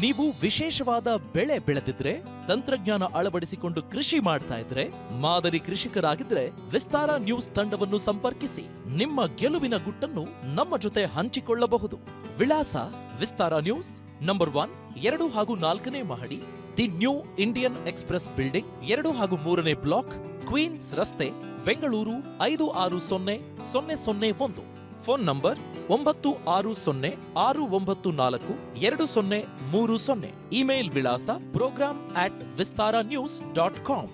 Speaker 3: ನೀವು ವಿಶೇಷವಾದ ಬೆಳೆ ಬೆಳೆದಿದ್ರೆ, ತಂತ್ರಜ್ಞಾನ ಅಳವಡಿಸಿಕೊಂಡು ಕೃಷಿ ಮಾಡ್ತಾ ಇದ್ರೆ, ಮಾದರಿ ಕೃಷಿಕರಾಗಿದ್ರೆ ವಿಸ್ತಾರ ನ್ಯೂಸ್ ತಂಡವನ್ನು ಸಂಪರ್ಕಿಸಿ ನಿಮ್ಮ ಗೆಲುವಿನ ಗುಟ್ಟನ್ನು ನಮ್ಮ ಜೊತೆ ಹಂಚಿಕೊಳ್ಳಬಹುದು. ವಿಳಾಸ ವಿಸ್ತಾರ ನ್ಯೂಸ್, ನಂಬರ್ 1, 2 ಹಾಗೂ 4ನೇ ಮಹಡಿ, the new Indian express building, 2 ಹಾಗೂ 3ನೇ ಬ್ಲಾಕ್, ಕ್ವೀನ್ಸ್ ರಸ್ತೆ, ಬೆಂಗಳೂರು 560001. Phone number 9606942030. ಇಮೇಲ್ ವಿಳಾಸ program@vistaranews.com.